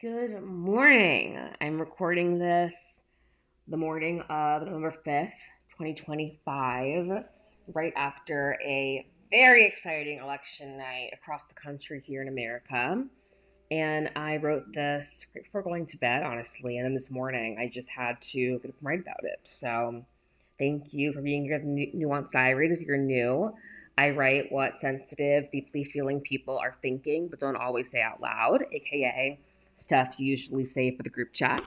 Good morning. I'm recording this the morning of November 5th, 2025, right after a very exciting election night across the country here in America. And I wrote this right before going to bed, honestly. And then this morning, I just had to get up and write about it. So thank you for being here at the Nuance Diaries. If you're new, I write what sensitive, deeply feeling people are thinking, but don't always say out loud, aka stuff you usually say for the group chat.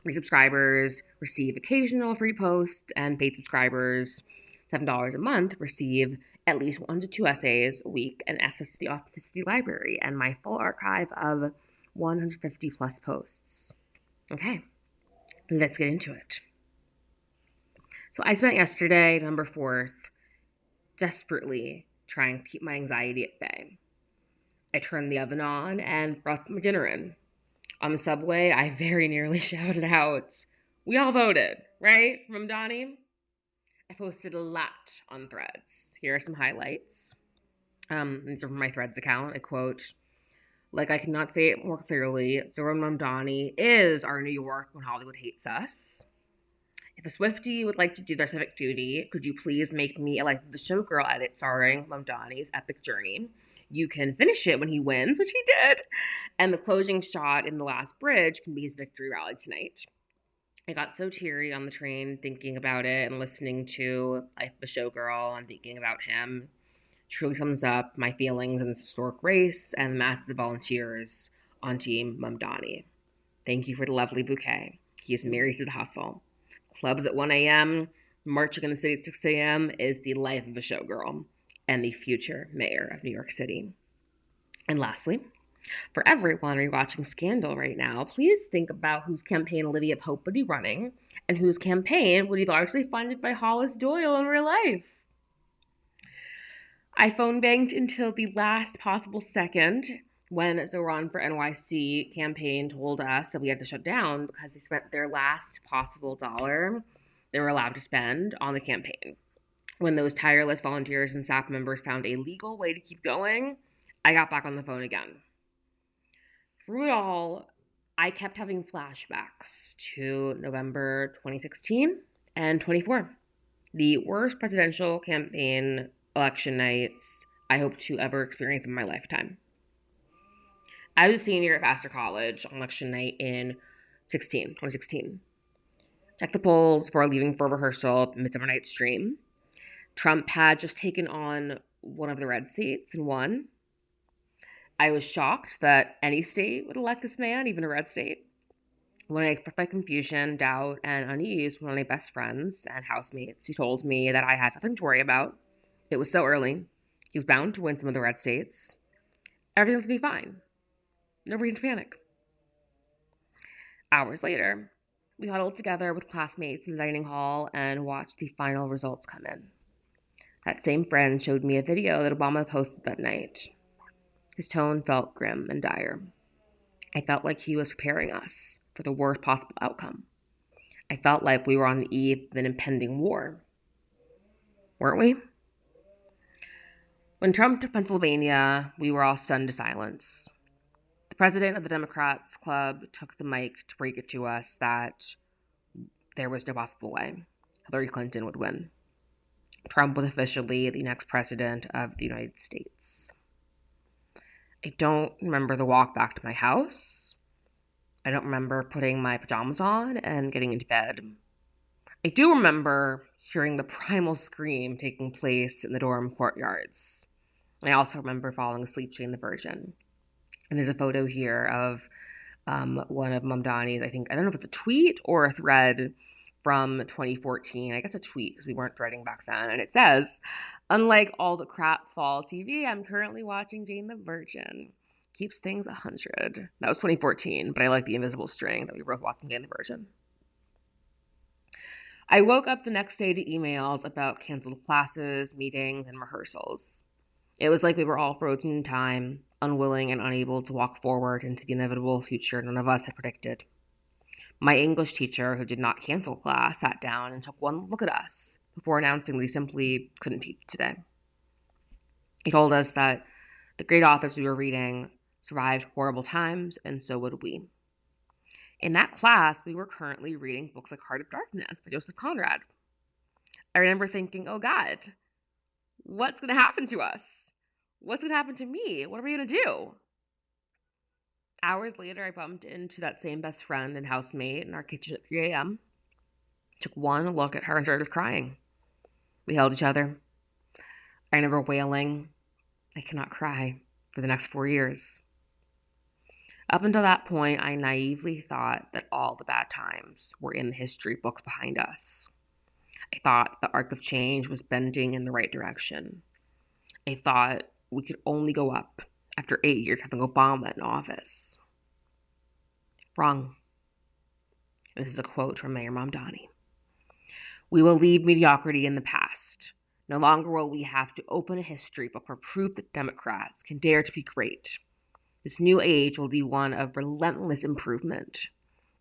Free subscribers receive occasional free posts, and paid subscribers, $7 a month, receive at least 1 to 2 essays a week and access to the Authenticity Library and my full archive of 150 plus posts. Okay, let's get into it. So I spent yesterday, November 4th, desperately trying to keep my anxiety at bay. I turned the oven on and brought my dinner in. On the subway, I very nearly shouted out, "We all voted, right, for Mamdani?" I posted a lot on Threads. Here are some highlights. These are from my Threads account. I quote, "Like I cannot say it more clearly, Zohran Mamdani is our New York when Hollywood hates us. If a Swiftie would like to do their civic duty, could you please make me a Life of the Showgirl edit starring Mamdani's epic journey? You can finish it when he wins," which he did. "And the closing shot in the last bridge can be his victory rally tonight." I got so teary on the train thinking about it and listening to Life of a Showgirl and thinking about him. Truly sums up my feelings in this historic race and the masses of volunteers on Team Mamdani. Thank you for the lovely bouquet. He is married to the hustle. Clubs at 1 a.m., marching in the city at 6 a.m. is the life of a showgirl and the future mayor of New York City. And lastly, for everyone rewatching Scandal right now, please think about whose campaign Olivia Pope would be running and whose campaign would be largely funded by Hollis Doyle in real life. I phone banked until the last possible second when Zohran for NYC campaign told us that we had to shut down because they spent their last possible dollar they were allowed to spend on the campaign. When those tireless volunteers and staff members found a legal way to keep going, I got back on the phone again. Through it all, I kept having flashbacks to November 2016 and 24, the worst presidential campaign election nights I hope to ever experience in my lifetime. I was a senior at Vassar College on election night in 2016. Checked the polls before leaving for rehearsal at Midsummer Night's Dream. Trump had just taken on one of the red seats and won. I was shocked that any state would elect this man, even a red state. When I expressed my confusion, doubt, and unease with one of my best friends and housemates who told me that I had nothing to worry about, it was so early, he was bound to win some of the red states, everything was going to be fine. No reason to panic. Hours later, we huddled together with classmates in the dining hall and watched the final results come in. That same friend showed me a video that Obama posted that night. His tone felt grim and dire. I felt like he was preparing us for the worst possible outcome. I felt like we were on the eve of an impending war. Weren't we? When Trump took Pennsylvania, we were all stunned to silence. The president of the Democrats Club took the mic to break it to us that there was no possible way Hillary Clinton would win. Trump was officially the next president of the United States. I don't remember the walk back to my house. I don't remember putting my pajamas on and getting into bed. I do remember hearing the primal scream taking place in the dorm courtyards. I also remember falling asleep Jane the Virgin. And there's a photo here of one of Mamdani's, I don't know if it's a tweet or a thread from 2014. I guess a tweet because we weren't threading back then. And it says, "Unlike all the crap fall TV, I'm currently watching Jane the Virgin. Keeps things 100. That was 2014, but I like the invisible string that we were both watching Jane the Virgin. I woke up the next day to emails about canceled classes, meetings, and rehearsals. It was like we were all frozen in time, unwilling and unable to walk forward into the inevitable future none of us had predicted. My English teacher, who did not cancel class, sat down and took one look at us before announcing that he simply couldn't teach today. He told us that the great authors we were reading survived horrible times, and so would we. In that class, we were currently reading books like Heart of Darkness by Joseph Conrad. I remember thinking, oh God, what's going to happen to us? What's going to happen to me? What are we going to do? Hours later, I bumped into that same best friend and housemate in our kitchen at 3 a.m. Took one look at her and started crying. We held each other. I remember wailing, I cannot cry, for the next 4 years. Up until that point, I naively thought that all the bad times were in the history books behind us. I thought the arc of change was bending in the right direction. I thought we could only go up after 8 years having Obama in office. Wrong. This is a quote from Mayor Mamdani. We will leave mediocrity in the past. No longer will we have to open a history book for proof that Democrats can dare to be great. This new age will be one of relentless improvement.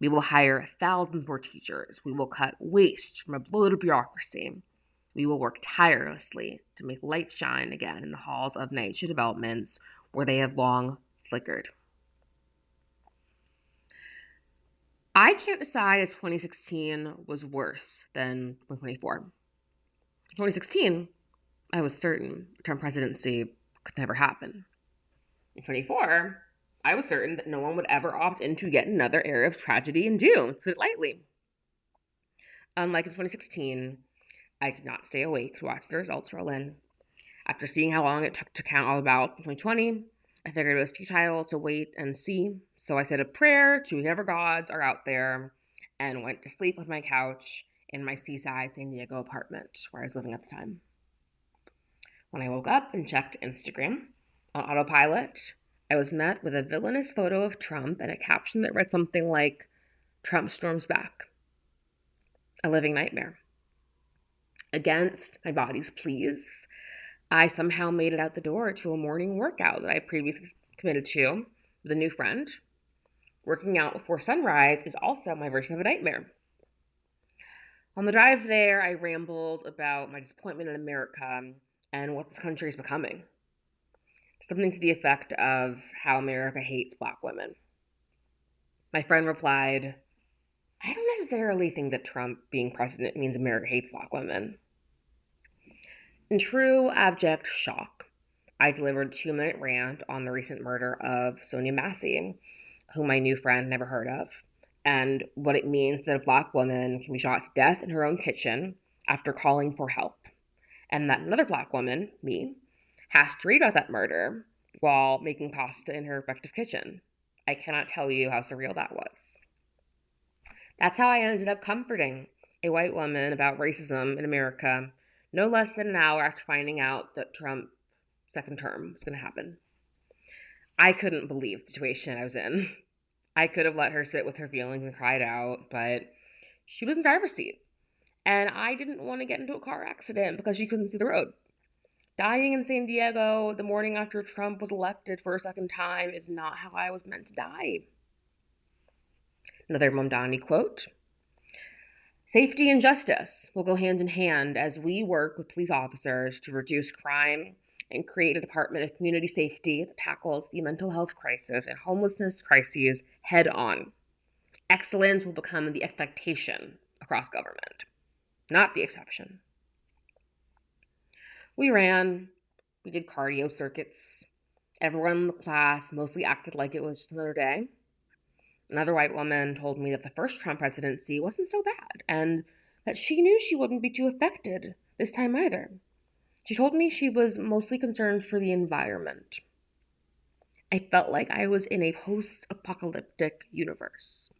We will hire thousands more teachers. We will cut waste from a bloated bureaucracy. We will work tirelessly to make light shine again in the halls of NYCHA developments where they have long flickered. I can't decide if 2016 was worse than 2024. In 2016, I was certain the Trump presidency could never happen. In 2024, I was certain that no one would ever opt into yet another era of tragedy and doom, to put it lightly. Unlike in 2016, I did not stay awake to watch the results roll in. After seeing how long it took to count all about 2020, I figured it was futile to wait and see, so I said a prayer to whoever gods are out there and went to sleep on my couch in my seaside San Diego apartment where I was living at the time. When I woke up and checked Instagram on autopilot, I was met with a villainous photo of Trump and a caption that read something like, "Trump storms back." A living nightmare. Against my body's pleas, I somehow made it out the door to a morning workout that I previously committed to with a new friend. Working out before sunrise is also my version of a nightmare. On the drive there, I rambled about my disappointment in America and what this country is becoming. Something to the effect of how America hates Black women. My friend replied, I don't necessarily think that Trump being president means America hates Black women. In true abject shock, I delivered a 2-minute rant on the recent murder of Sonia Massey, whom my new friend never heard of, and what it means that a Black woman can be shot to death in her own kitchen after calling for help, and that another Black woman, me, has to read about that murder while making pasta in her respective kitchen. I cannot tell you how surreal that was. That's how I ended up comforting a white woman about racism in America no less than an hour after finding out that Trump's second term was going to happen. I couldn't believe the situation I was in. I could have let her sit with her feelings and cried out, but she was in the driver's seat. And I didn't want to get into a car accident because she couldn't see the road. Dying in San Diego the morning after Trump was elected for a second time is not how I was meant to die. Another Mamdani quote. Safety and justice will go hand in hand as we work with police officers to reduce crime and create a Department of Community Safety that tackles the mental health crisis and homelessness crises head on. Excellence will become the expectation across government, not the exception. We ran, we did cardio circuits. Everyone in the class mostly acted like it was just another day. Another white woman told me that the first Trump presidency wasn't so bad and that she knew she wouldn't be too affected this time either. She told me she was mostly concerned for the environment. I felt like I was in a post-apocalyptic universe.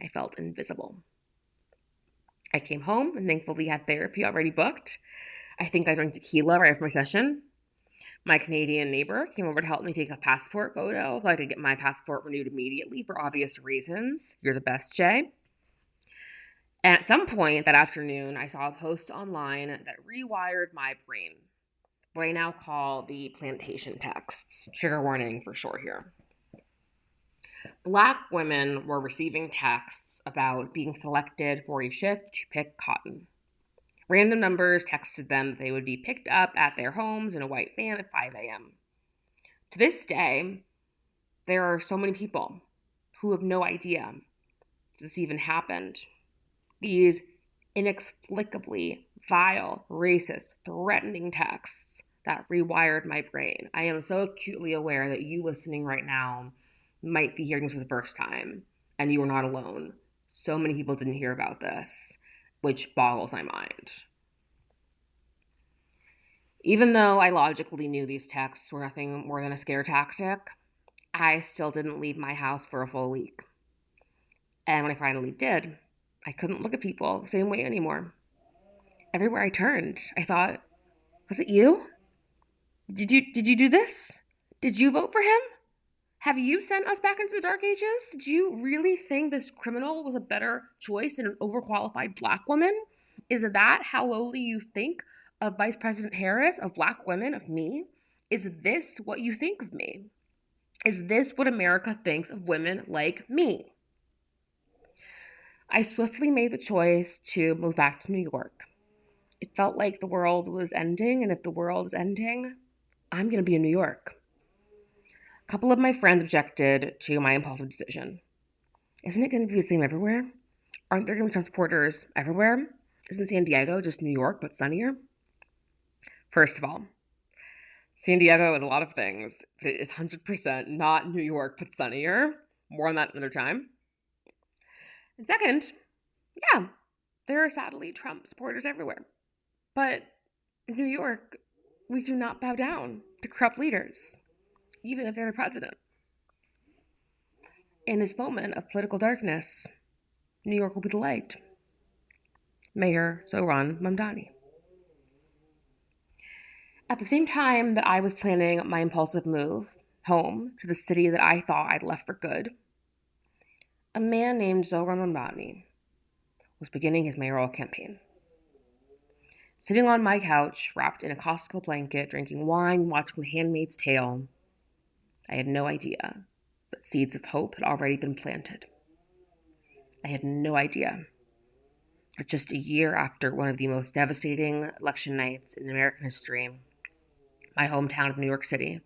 I felt invisible. I came home and thankfully had therapy already booked. I think I drank tequila right after my session. My Canadian neighbor came over to help me take a passport photo so I could get my passport renewed immediately for obvious reasons. You're the best, Jay. And at some point that afternoon, I saw a post online that rewired my brain, what I now call the plantation texts. Trigger warning for sure here. Black women were receiving texts about being selected for a shift to pick cotton. Random numbers texted them that they would be picked up at their homes in a white van at 5 a.m. To this day, There are so many people who have no idea this even happened. These inexplicably vile, racist, threatening texts that rewired my brain. I am so acutely aware that you listening right now might be hearing this for the first time, and you are not alone. So many people didn't hear about this, which boggles my mind. Even though I logically knew these texts were nothing more than a scare tactic, I still didn't leave my house for a full week. And when I finally did, I couldn't look at people the same way anymore. Everywhere I turned, I thought, was it you? Did you do this? Did you vote for him? Have you sent us back into the dark ages? Did you really think this criminal was a better choice than an overqualified black woman? Is that how lowly you think of Vice President Harris, of black women, of me? Is this what you think of me? Is this what America thinks of women like me? I swiftly made the choice to move back to New York. It felt like the world was ending, and if the world is ending, I'm going to be in New York. A couple of my friends objected to my impulsive decision. Isn't it going to be the same everywhere? Aren't there going to be transporters everywhere? Isn't San Diego just New York but sunnier? First of all, San Diego is a lot of things, but it is 100% not New York but sunnier. More on that another time. And second, yeah, there are sadly Trump supporters everywhere. But in New York, we do not bow down to corrupt leaders, even if they're the president. In this moment of political darkness, New York will be the light. Mayor Zohran Mamdani. At the same time that I was planning my impulsive move home to the city that I thought I'd left for good, a man named Zohran Mamdani was beginning his mayoral campaign. Sitting on my couch, wrapped in a Costco blanket, drinking wine, watching The Handmaid's Tale, I had no idea that seeds of hope had already been planted. I had no idea that just a year after one of the most devastating election nights in American history, my hometown of New York City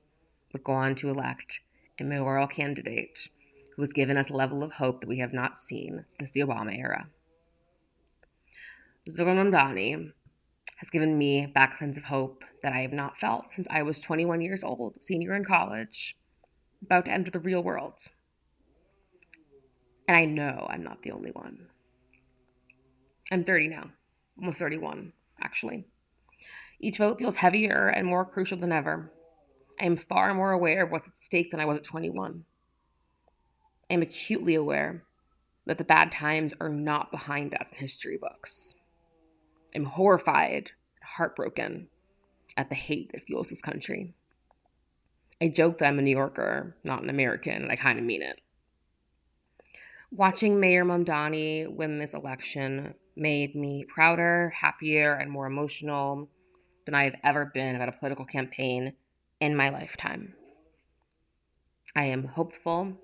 would go on to elect a mayoral candidate who has given us a level of hope that we have not seen since the Obama era. Zohran Mamdani has given me back a sense of hope that I have not felt since I was 21 years old, senior in college, about to enter the real world. And I know I'm not the only one. I'm 30 now, almost 31, actually. Each vote feels heavier and more crucial than ever. I am far more aware of what's at stake than I was at 21. I am acutely aware that the bad times are not behind us in history books. I'm horrified and heartbroken at the hate that fuels this country. I joke that I'm a New Yorker, not an American, and I kind of mean it. Watching Mayor Mamdani win this election made me prouder, happier, and more emotional than I have ever been about a political campaign in my lifetime. I am hopeful,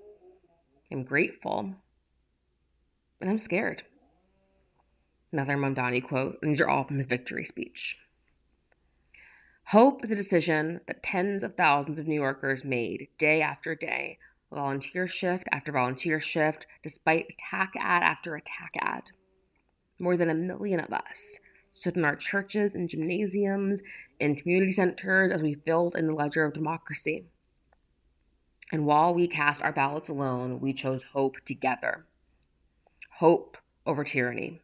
I'm grateful, and I'm scared. Another Mamdani quote, and these are all from his victory speech. Hope is a decision that tens of thousands of New Yorkers made day after day, volunteer shift after volunteer shift, despite attack ad after attack ad. More than 1 million of us stood in our churches and gymnasiums, in community centers as we filled in the ledger of democracy. And while we cast our ballots alone, we chose hope together. Hope over tyranny.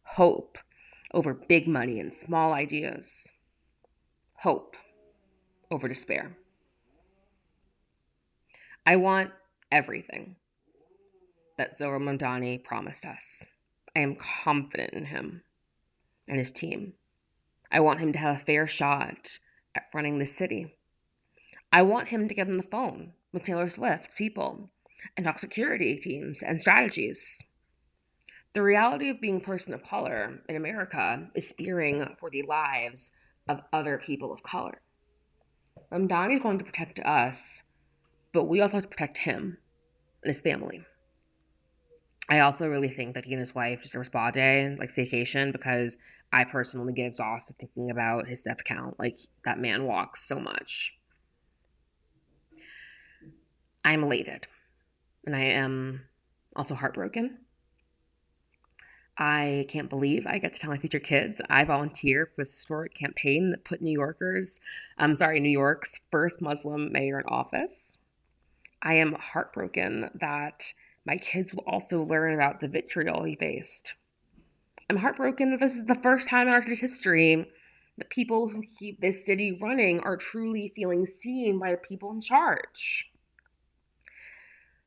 Hope over big money and small ideas. Hope over despair. I want everything that Zohran Mamdani promised us. I am confident in him and his team. I want him to have a fair shot at running this city. I want him to get on the phone with Taylor Swift's people and talk security teams and strategies. The reality of being a person of color in America is fearing for the lives of other people of color. Mamdani is going to protect us, but we also have to protect him and his family. I also really think that he and his wife deserve a spa day, like staycation, because I personally get exhausted thinking about his step count. Like, that man walks so much. I'm elated, and I am also heartbroken. I can't believe I get to tell my future kids I volunteer for this historic campaign that put New York's first Muslim mayor in office. I am heartbroken that my kids will also learn about the vitriol he faced. I'm heartbroken that this is the first time in our city's history that people who keep this city running are truly feeling seen by the people in charge.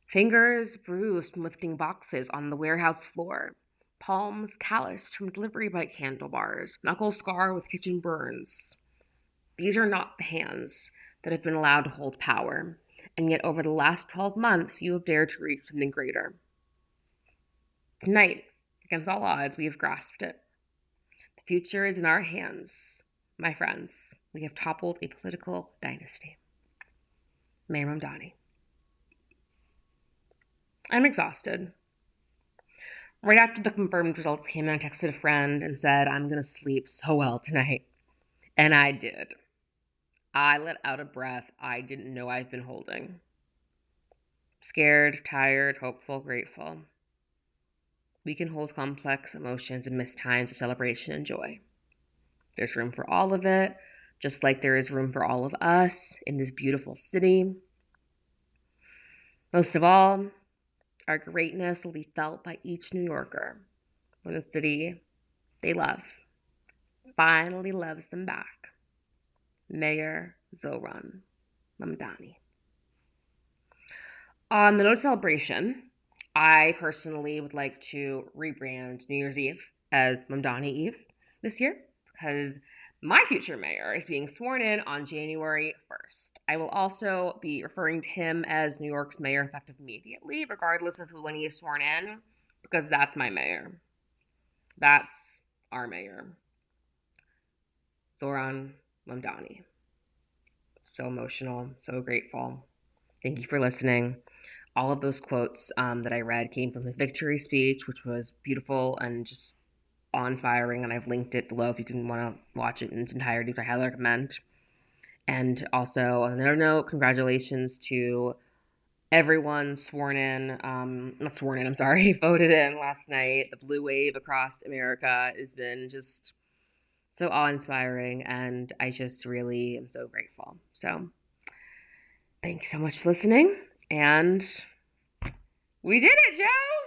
Fingers bruised from lifting boxes on the warehouse floor, palms calloused from delivery bike handlebars, knuckles scarred with kitchen burns. These are not the hands that have been allowed to hold power, and yet over the last 12 months you have dared to reach something greater. Tonight, against all odds, we have grasped it. The future is in our hands. My friends, we have toppled a political dynasty. Mayor Mamdani. I'm exhausted. Right after the confirmed results came in, I texted a friend and said, I'm going to sleep so well tonight. And I did. I let out a breath I didn't know I've been holding. Scared, tired, hopeful, grateful. We can hold complex emotions and miss times of celebration and joy. There's room for all of it, just like there is room for all of us in this beautiful city. Most of all, our greatness will be felt by each New Yorker when the city they love finally loves them back. Mayor Zohran Mamdani. On the note of celebration, I personally would like to rebrand New Year's Eve as Mamdani Eve this year because my future mayor is being sworn in on January 1st. I will also be referring to him as New York's mayor effective immediately, regardless of when he is sworn in, because that's my mayor. That's our mayor. Zohran Mamdani. So emotional, so grateful. Thank you for listening. All of those quotes that I read came from his victory speech, which was beautiful and just awe-inspiring, and I've linked it below if you can want to watch it in its entirety, which I highly recommend. And also, on another note, congratulations to everyone voted in last night. The blue wave across America has been just so awe-inspiring, and I just really am so grateful. So, thanks so much for listening, and we did it, Joe!